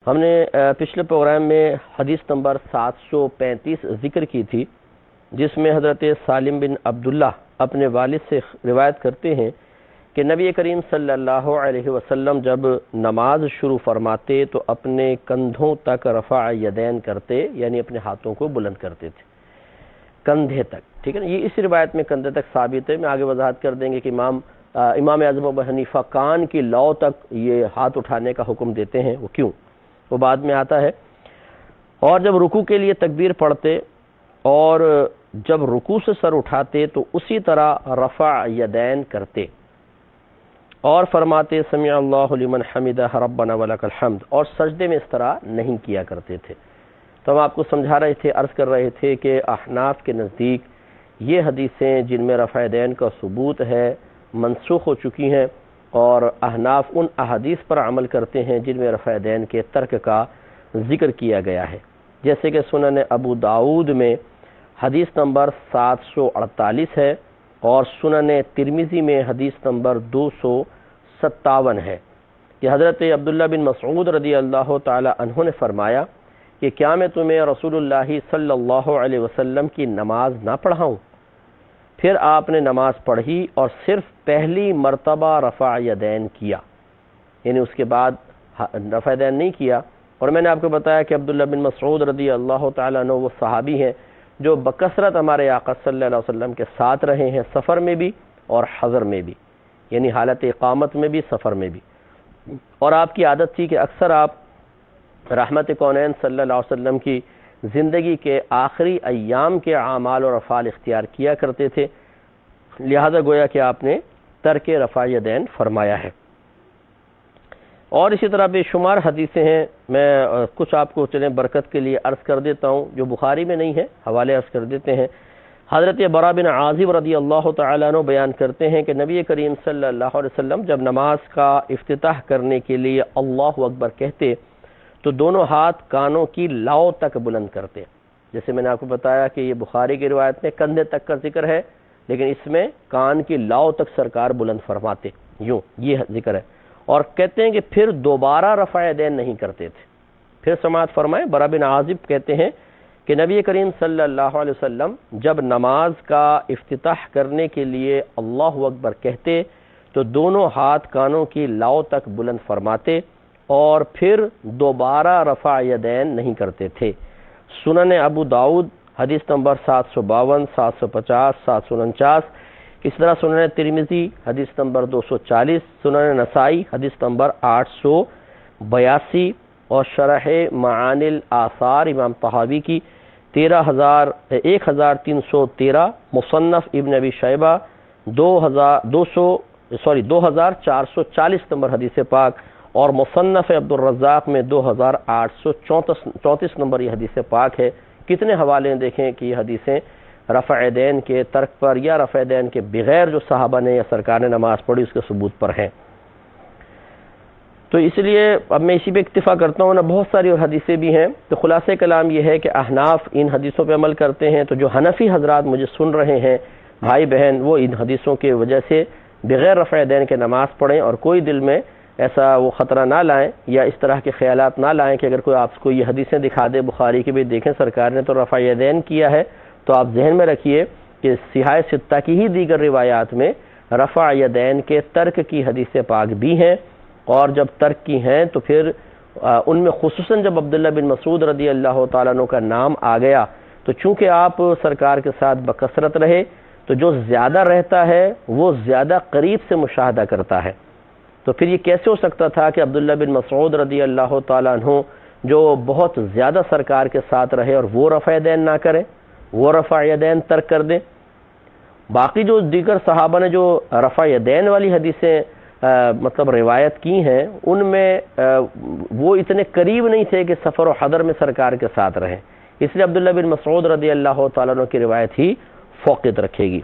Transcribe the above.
ہم نے پچھلے پروگرام میں حدیث نمبر 735 ذکر کی تھی، جس میں حضرت سالم بن عبداللہ اپنے والد سے روایت کرتے ہیں کہ نبی کریم صلی اللہ علیہ وسلم جب نماز شروع فرماتے تو اپنے کندھوں تک رفع یدین کرتے، یعنی اپنے ہاتھوں کو بلند کرتے تھے کندھے تک. ٹھیک ہے نا، یہ اس روایت میں کندھے تک ثابت ہے. میں آگے وضاحت کر دیں گے کہ امام اعظم ابو حنیفہ کان کی لو تک یہ ہاتھ اٹھانے کا حکم دیتے ہیں، وہ کیوں، وہ بعد میں آتا ہے. اور جب رکوع کے لیے تکبیر پڑھتے اور جب رکوع سے سر اٹھاتے تو اسی طرح رفع یدین کرتے اور فرماتے سمع اللہ لمن حمدہ ربنا ولک الحمد، اور سجدے میں اس طرح نہیں کیا کرتے تھے. تو ہم آپ کو سمجھا رہے تھے، عرض کر رہے تھے کہ احناف کے نزدیک یہ حدیثیں جن میں رفع یدین کا ثبوت ہے منسوخ ہو چکی ہیں، اور احناف ان احادیث پر عمل کرتے ہیں جن میں رفع یدین کے ترک کا ذکر کیا گیا ہے. جیسے کہ سنن ابو داؤد میں حدیث نمبر 748 ہے اور سنن ترمذی میں حدیث نمبر 257 ہے کہ حضرت عبداللہ بن مسعود رضی اللہ تعالی عنہ نے فرمایا کہ کیا میں تمہیں رسول اللہ صلی اللہ علیہ وسلم کی نماز نہ پڑھاؤں؟ پھر آپ نے نماز پڑھی اور صرف پہلی مرتبہ رفع یدین کیا، یعنی اس کے بعد رفع یدین نہیں کیا. اور میں نے آپ کو بتایا کہ عبداللہ بن مسعود رضی اللہ تعالیٰ عنہ وہ صحابی ہیں جو بکثرت ہمارے آقا صلی اللہ علیہ وسلم کے ساتھ رہے ہیں، سفر میں بھی اور حضر میں بھی، یعنی حالت اقامت میں بھی سفر میں بھی. اور آپ کی عادت تھی کہ اکثر آپ رحمت کونین صلی اللہ علیہ وسلم کی زندگی کے آخری ایام کے اعمال اور افعال اختیار کیا کرتے تھے، لہذا گویا کہ آپ نے ترک رفع یدین فرمایا ہے. اور اسی طرح بے شمار حدیثیں ہیں، میں کچھ آپ کو چلیں برکت کے لیے عرض کر دیتا ہوں جو بخاری میں نہیں ہے، حوالے عرض کر دیتے ہیں. حضرت برا بن عازب رضی اللہ تعالیٰ عنہ بیان کرتے ہیں کہ نبی کریم صلی اللہ علیہ وسلم جب نماز کا افتتاح کرنے کے لیے اللہ اکبر کہتے تو دونوں ہاتھ کانوں کی لاؤ تک بلند کرتے. جیسے میں نے آپ کو بتایا کہ یہ بخاری کی روایت میں کندھے تک کا ذکر ہے، لیکن اس میں کان کی لاؤ تک سرکار بلند فرماتے، یوں یہ ذکر ہے. اور کہتے ہیں کہ پھر دوبارہ رفع یدین نہیں کرتے تھے. پھر سماعت فرمائیں، برا بن عازب کہتے ہیں کہ نبی کریم صلی اللہ علیہ وسلم جب نماز کا افتتاح کرنے کے لیے اللہ اکبر کہتے تو دونوں ہاتھ کانوں کی لاؤ تک بلند فرماتے اور پھر دوبارہ رفع یدین نہیں کرتے تھے. سنن ابو داؤد حدیث نمبر 752، 750، 749، اس طرح سنن ترمذی حدیث نمبر 240، سنن نسائی حدیث نمبر 882 اور شرح معانی الاثار امام طحاوی کی 1313، مصنف ابن ابی شیبہ 2440 نمبر حدیث پاک، اور مصنف عبد الرزاق میں 2834 نمبر یہ حدیث پاک ہے. کتنے حوالے دیکھیں کہ یہ حدیثیں رفع یدین کے ترک پر یا رفع یدین کے بغیر جو صحابہ نے یا سرکار نے نماز پڑھی اس کے ثبوت پر ہیں. تو اس لیے اب میں اسی پہ اکتفا کرتا ہوں نا، بہت ساری اور حدیثیں بھی ہیں. تو خلاصہ کلام یہ ہے کہ احناف ان حدیثوں پہ عمل کرتے ہیں. تو جو حنفی حضرات مجھے سن رہے ہیں بھائی بہن، وہ ان حدیثوں کی وجہ سے بغیر رفع یدین کے نماز پڑھیں اور کوئی دل میں ایسا وہ خطرہ نہ لائیں یا اس طرح کے خیالات نہ لائیں کہ اگر کوئی آپ کو یہ حدیثیں دکھا دے بخاری کی بھی دیکھیں سرکار نے تو رفع یدین کیا ہے، تو آپ ذہن میں رکھیے کہ صحاح ستہ کی ہی دیگر روایات میں رفع یدین کے ترک کی حدیث پاک بھی ہیں. اور جب ترک کی ہیں تو پھر ان میں خصوصاً جب عبداللہ بن مسعود رضی اللہ تعالیٰ عنہ کا نام آ گیا تو چونکہ آپ سرکار کے ساتھ بکثرت رہے تو جو زیادہ رہتا ہے وہ زیادہ قریب سے مشاہدہ کرتا ہے. تو پھر یہ کیسے ہو سکتا تھا کہ عبداللہ بن مسعود رضی اللہ تعالیٰ عنہ جو بہت زیادہ سرکار کے ساتھ رہے اور وہ رفع یدین نہ کریں، وہ رفع یدین ترک کر دیں؟ باقی جو دیگر صحابہ نے جو رفع یدین والی حدیثیں مطلب روایت کی ہیں ان میں وہ اتنے قریب نہیں تھے کہ سفر و حضر میں سرکار کے ساتھ رہیں، اس لیے عبداللہ بن مسعود رضی اللہ تعالیٰ عنہ کی روایت ہی فوقیت رکھے گی.